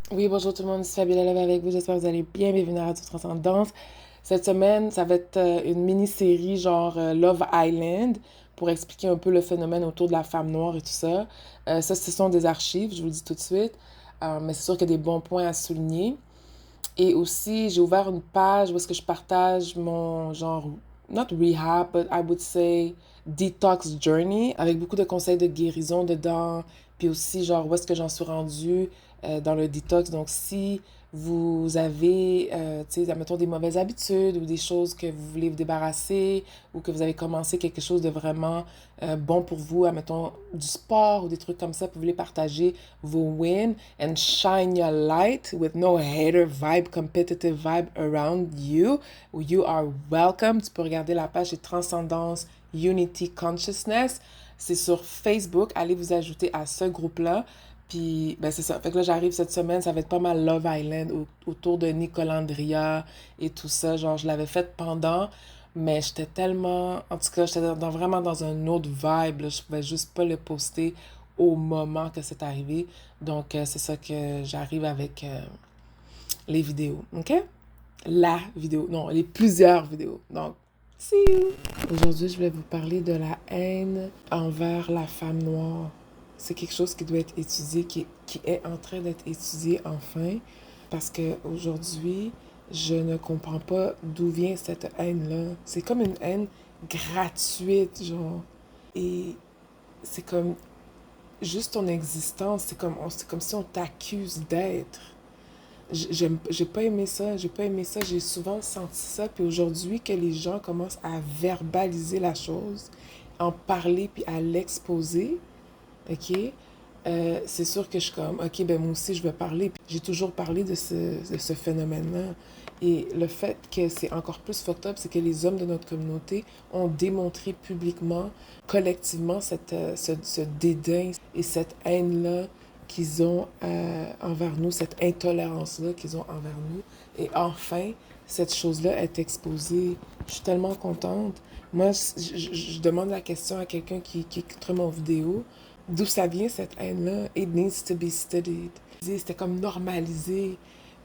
Oui, bonjour tout le monde, c'est Fabiola Love avec vous. J'espère que vous allez bien. Bienvenue à Radio Transcendance. Cette semaine, ça va être une mini-série genre Love Island pour expliquer un peu le phénomène autour de la femme noire et tout ça. Ça, ce sont des archives, je vous le dis tout de suite. Mais c'est sûr qu'il y a des bons points à souligner. Et aussi, j'ai ouvert une page où est-ce que je partage mon genre, not rehab, but I would say detox journey, avec beaucoup de conseils de guérison dedans, puis aussi genre où est-ce que j'en suis rendue dans le detox. Donc si vous avez, tu sais, admettons des mauvaises habitudes ou des choses que vous voulez vous débarrasser ou que vous avez commencé quelque chose de vraiment bon pour vous, admettons du sport ou des trucs comme ça, puis vous voulez partager vos wins and shine your light with no hater vibe, competitive vibe around you. You are welcome. Tu peux regarder la page de Transcendance Unity Consciousness. C'est sur Facebook. Allez vous ajouter à ce groupe-là. Puis, ben c'est ça. Fait que là, j'arrive cette semaine, ça va être pas mal Love Island autour de Nicolandria et tout ça. Genre, je l'avais fait pendant, mais j'étais tellement... En tout cas, j'étais vraiment dans un autre vibe, là. Je pouvais juste pas le poster au moment que c'est arrivé. Donc, c'est ça que j'arrive avec les vidéos, OK? La vidéo, non, les plusieurs vidéos. Donc, see you! Aujourd'hui, je vais vous parler de la haine envers la femme noire. C'est quelque chose qui doit être étudié, qui est en train d'être étudié enfin, parce que aujourd'hui, je ne comprends pas d'où vient cette haine-là. C'est comme une haine gratuite, genre. Et c'est comme juste ton existence, c'est comme si on t'accuse d'être. J'ai pas aimé ça, j'ai pas aimé ça, j'ai souvent senti ça, puis aujourd'hui que les gens commencent à verbaliser la chose, en parler puis à l'exposer, ok? C'est sûr que je suis comme, ok, ben moi aussi je vais parler. J'ai toujours parlé de ce phénomène-là. Et le fait que c'est encore plus fucked up, c'est que les hommes de notre communauté ont démontré publiquement, collectivement, ce dédain et cette haine-là qu'ils ont envers nous, cette intolérance-là qu'ils ont envers nous. Et enfin, cette chose-là est exposée. Je suis tellement contente. Moi, je demande la question à quelqu'un qui écouterait mon vidéo. D'où ça vient cette haine-là? It needs to be studied. C'était comme normalisé.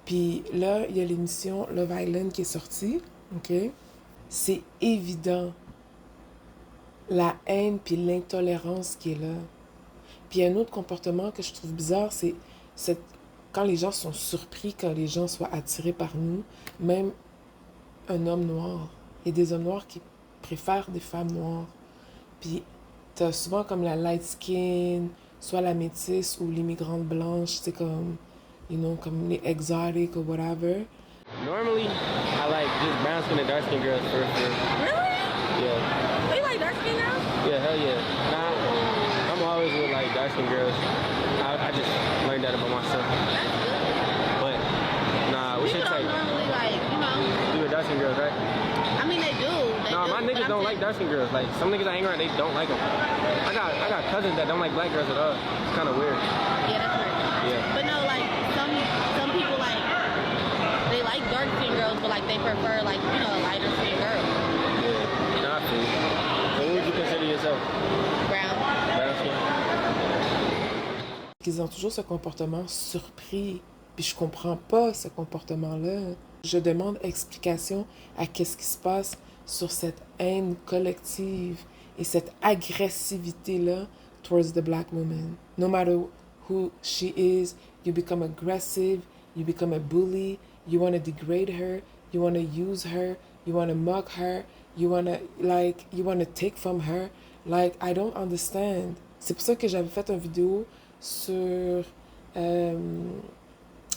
Puis là, il y a l'émission Love Island qui est sortie, OK? C'est évident la haine puis l'intolérance qui est là. Puis il y a un autre comportement que je trouve bizarre, c'est quand les gens sont surpris, quand les gens soient attirés par nous, même un homme noir. Il y a des hommes noirs qui préfèrent des femmes noires. Puis t'as souvent comme la light skin, soit la métisse ou l'immigrante blanche, c'est comme, comme les exotic ou whatever. Normally, I like just brown skin and dark skin girls for Really? yeah. Oh, you like dark skin girls? Yeah, hell yeah. Nah, I'm always with like dark skin girls. I just learned that about myself. But nah, what's your People don't type? normally like. You with dark skin girls, right? I mean, they do. Nah, my niggas don't like dark skin girls. Like some niggas I hang around, they don't like them. I got cousins that don't like black girls at all. It's kind of weird. Yeah, that's weird. Yeah. But no, like some people like they like dark skin girls, but like they prefer like lighter skin girls. Yeah. Nah, I feel you. So what would you consider yourself? Brown. Brown skin? Qu'ils ont toujours ce comportement surpris. Puis je comprends pas ce comportement-là. Je demande explication à qu'est-ce qui se passe sur cette haine collective et cette agressivité-là towards the black woman. No matter who she is, you become aggressive, you become a bully, you want to degrade her, you want to use her, you want to mock her, you want to take from her. Like, I don't understand. C'est pour ça que j'avais fait une vidéo sur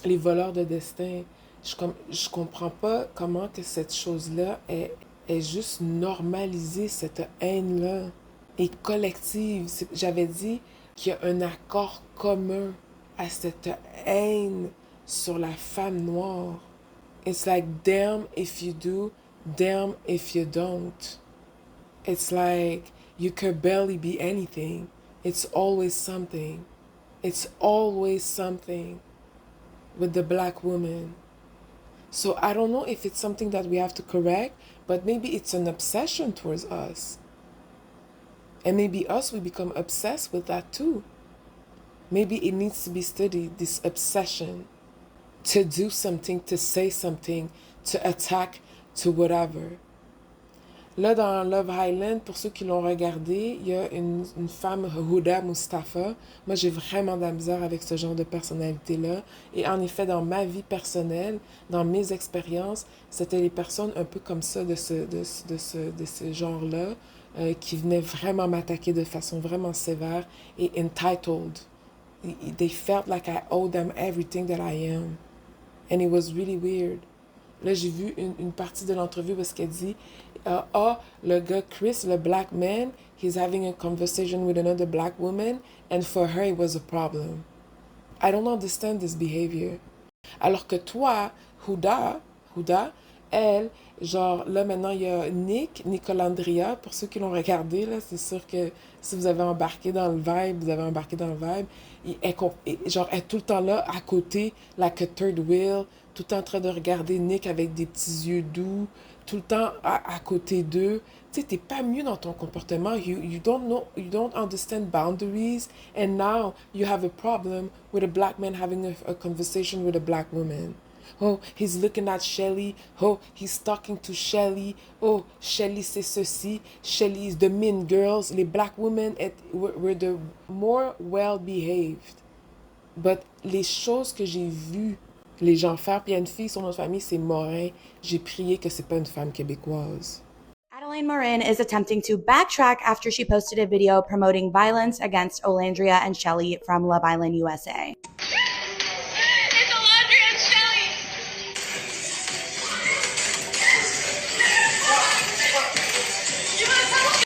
les voleurs de destin. Je comprends pas comment que cette chose-là est juste normalisée, cette haine-là, et collective. J'avais dit qu'il y a un accord commun à cette haine sur la femme noire. It's like, damn if you do, damn if you don't. It's like, you could barely be anything. It's always something. It's always something with the black woman. So I don't know if it's something that we have to correct, but maybe it's an obsession towards us. And maybe us, we become obsessed with that too. Maybe it needs to be studied, this obsession. to do something, to say something, to attack, to whatever. Là, dans Love Island, pour ceux qui l'ont regardé, il y a une femme, Huda Mustafa. Moi, j'ai vraiment de la misère avec ce genre de personnalité-là. Et en effet, dans ma vie personnelle, dans mes expériences, c'était les personnes un peu comme ça, de ce genre-là, qui venaient vraiment m'attaquer de façon vraiment sévère et entitled. They felt like I owed them everything that I am. And it was really weird. Là, j'ai vu une partie de l'entrevue parce qu'elle dit le gars Chris, le black man, he's having a conversation with another black woman, and for her it was a problem. I don't understand this behavior. Alors que toi, Huda, elle, genre, là, maintenant, il y a Nicolandria, pour ceux qui l'ont regardé, là, c'est sûr que si vous avez embarqué dans le vibe, vous avez embarqué dans le vibe. Genre, elle est tout le temps là, à côté, like a third wheel, tout le temps en train de regarder Nick avec des petits yeux doux, tout le temps à côté d'eux. Tu sais, t'es pas mieux dans ton comportement. You don't know, you don't understand boundaries, and now you have a problem with a black man having a conversation with a black woman. Oh, he's looking at Shelly. Oh, he's talking to Shelly. Oh, Shelly c'est ceci. Shelly is the mean girls. Les black women were the more well-behaved. But les choses que j'ai vues les gens faire, puis il y a une fille, son nom de famille, c'est Morin. J'ai prié que c'est pas une femme québécoise. Adeline Morin is attempting to backtrack after she posted a video promoting violence against Olandria and Shelly from Love Island USA.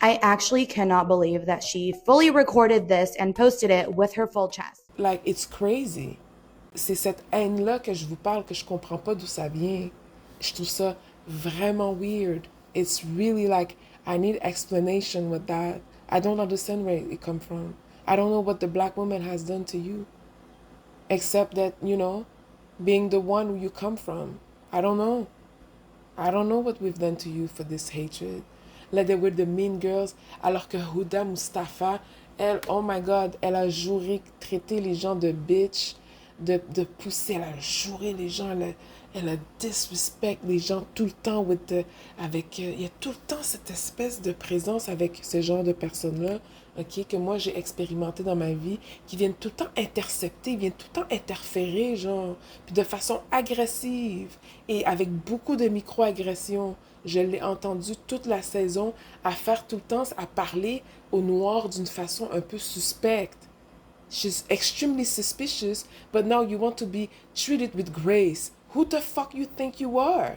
I actually cannot believe that she fully recorded this and posted it with her full chest. Like, it's crazy. C'est cette haine-là que je vous parle, que je comprends pas d'où ça vient. Je trouve ça vraiment weird. It's really like, I need explanation with that. I don't understand where it come from. I don't know what the black woman has done to you. Except that, you know, being the one who you come from. I don't know. I don't know what we've done to you for this hatred. Là, they were the mean girls, alors que Huda Mustafa, elle, oh my God, elle a juré traiter les gens de bitch, de pousser, elle a juré les gens, elle a disrespect les gens tout le temps il y a tout le temps cette espèce de présence avec ce genre de personnes-là, ok, que moi j'ai expérimenté dans ma vie, qui viennent tout le temps intercepter, viennent tout le temps interférer, genre, puis de façon agressive et avec beaucoup de micro-agressions. Je l'ai entendu toute la saison à faire tout le temps, à parler aux Noirs d'une façon un peu suspecte. She's extremely suspicious, but now you want to be treated with grace. Who the fuck you think you are?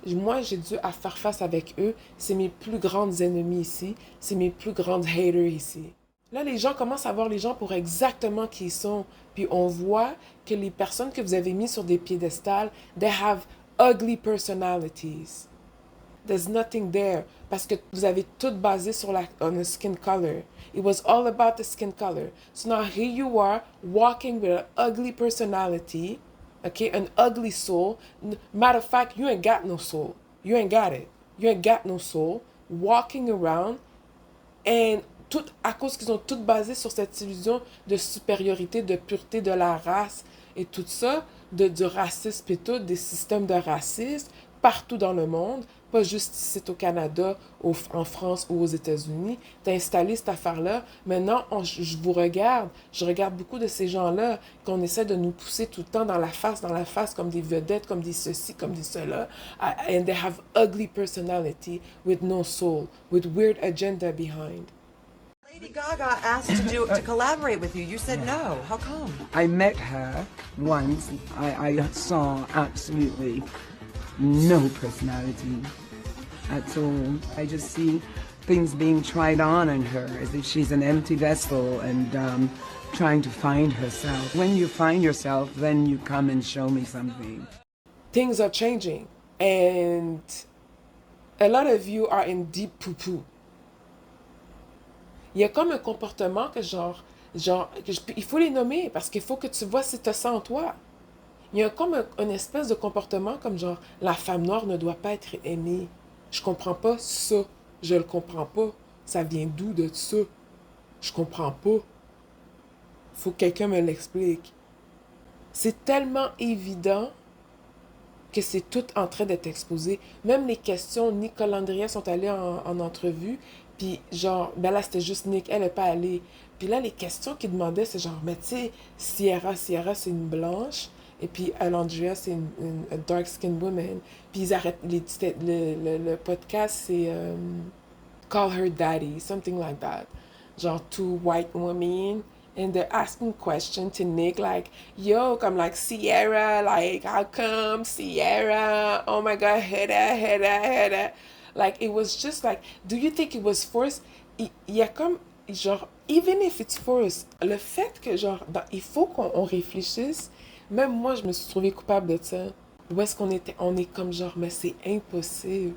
Moi, j'ai dû à faire face avec eux. C'est mes plus grandes ennemies ici. C'est mes plus grandes haters ici. Là, les gens commencent à voir les gens pour exactement qui ils sont. Puis on voit que les personnes que vous avez mis sur des piédestals, they have ugly personalities. There's nothing there. Parce que vous avez tout basé sur on the skin color. It was all about the skin color. So now here you are, walking with an ugly personality, okay, an ugly soul. Matter of fact, you ain't got no soul. You ain't got it. You ain't got no soul. Walking around, and tout à cause qu'ils ont tout basé sur cette illusion de supériorité, de pureté de la race et tout ça, du racisme et tout, des systèmes de racisme partout dans le monde, pas juste ici au Canada, en France ou aux États-Unis. T'as installé cette affaire-là. Maintenant, je vous regarde. Je regarde beaucoup de ces gens-là qu'on essaie de nous pousser tout le temps dans la face, comme des vedettes, comme des ceci, comme des cela. And they have ugly personality with no soul, with weird agenda behind. Lady Gaga asked to collaborate with you. You said no. How come? I met her once. I saw absolutely no personality at all. I just see things being tried on her as if she's an empty vessel and trying to find herself. When you find yourself, then you come and show me something. Things are changing, and a lot of you are in deep poo-poo. Il y a comme un comportement que il faut les nommer parce qu'il faut que tu vois si tu ça en toi. Il y a comme une espèce de comportement comme genre, la femme noire ne doit pas être aimée. Je comprends pas ça. Je le comprends pas. Ça vient d'où de ça? Je comprends pas. Faut que quelqu'un me l'explique. C'est tellement évident que c'est tout en train d'être exposé. Même les questions, Nick Colandria sont allés en entrevue, puis genre, ben là, c'était juste Nick, elle n'est pas allée. Puis là, les questions qu'ils demandaient, c'est genre, mais tu sais, Sierra, c'est une blanche, et puis Alandria, c'est une dark-skinned woman. Puis ils arrêtent, le podcast, c'est Call Her Daddy, something like that. Genre, two white women, and they're asking questions to Nick, like, yo, come like, Sierra, like, how come Sierra? Oh my God, Heda. Like, it was just like, do you think it was forced? Il y a comme, genre, even if it's forced, le fait que, genre, il faut qu'on réfléchisse, même moi, je me suis trouvée coupable de ça. Où est-ce qu'on était? On est comme genre, mais c'est impossible.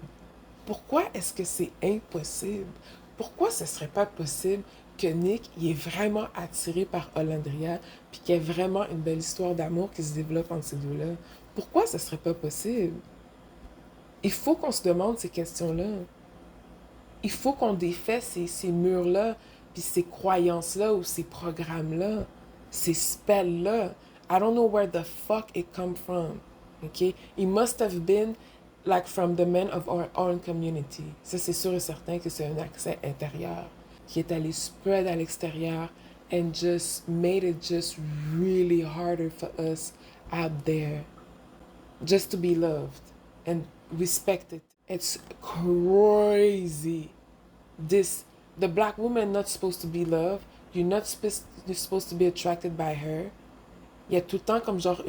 Pourquoi est-ce que c'est impossible? Pourquoi ce serait pas possible que Nick il est vraiment attiré par Olandria puis qu'il y ait vraiment une belle histoire d'amour qui se développe entre ces deux-là? Pourquoi ce serait pas possible? Il faut qu'on se demande ces questions-là. Il faut qu'on défait ces murs-là, puis ces croyances-là ou ces programmes-là, ces spells-là. I don't know where the fuck it come from. Okay? It must have been like from the men of our own community. Ça, c'est sûr et certain que c'est un accès intérieur qui est allé spread à l'extérieur and just made it just really harder for us out there just to be loved and respected. It's crazy. The black woman not supposed to be loved. You're supposed to be attracted by her. Il y a tout le temps comme genre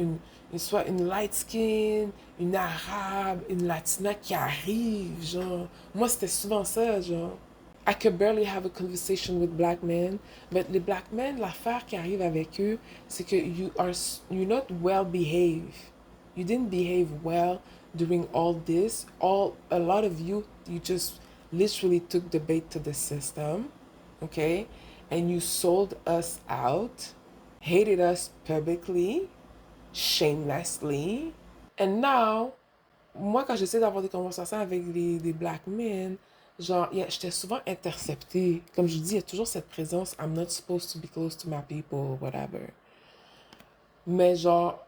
soit une light skin, une arabe, une latina qui arrive, genre. Moi, c'était souvent ça, genre. I could barely have a conversation with black men, but les black men, l'affaire qui arrive avec eux, c'est que you're not well behaved. You didn't behave well during all this. A lot of you just literally took the bait to the system, okay? And you sold us out, hated us publicly, shamelessly. And now, moi, quand j'essaie d'avoir des conversations avec des black men, genre, j'étais souvent interceptée. Comme je dis, il y a toujours cette présence, I'm not supposed to be close to my people, whatever. Mais genre,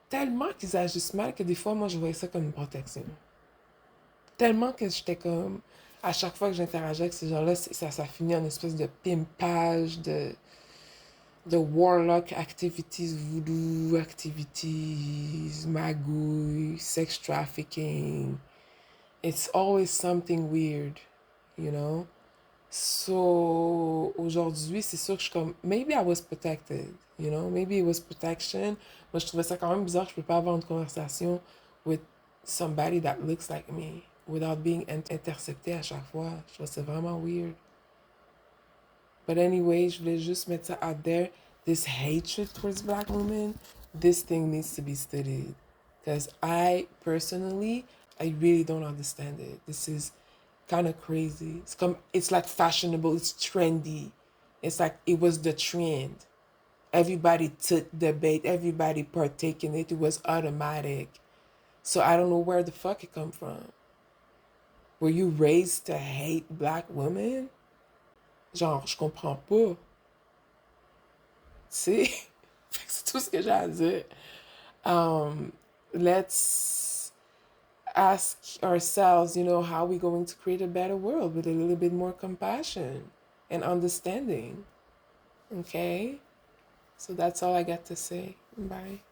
tellement qu'ils agissent mal que des fois, moi, je voyais ça comme une protection. Tellement que j'étais comme, à chaque fois que j'interagissais avec ces gens-là, ça finit en espèce de pimpage, de warlock activities, voodoo activities, magouille, sex trafficking. It's always something weird, you know? So, aujourd'hui, c'est sûr que je suis comme, maybe I was protected, you know? Maybe it was protection. Moi, je trouvais ça quand même bizarre que je peux pas avoir une conversation with somebody that looks like me without being intercepté à chaque fois. Je trouve ça vraiment weird. But anyway, je voulais juste mettre ça out there. This hatred towards black women, this thing needs to be studied. Because I, personally, I really don't understand it. This is kind of crazy. It's like fashionable, it's trendy. It's like it was the trend. Everybody took the bait, everybody partake in it. It was automatic. So I don't know where the fuck it come from. Were you raised to hate black women? Genre, je comprends pas. Tu sais? C'est tout ce que j'ai à dire. Let's ask ourselves, how are we going to create a better world with a little bit more compassion and understanding? Okay? So that's all I got to say. Bye.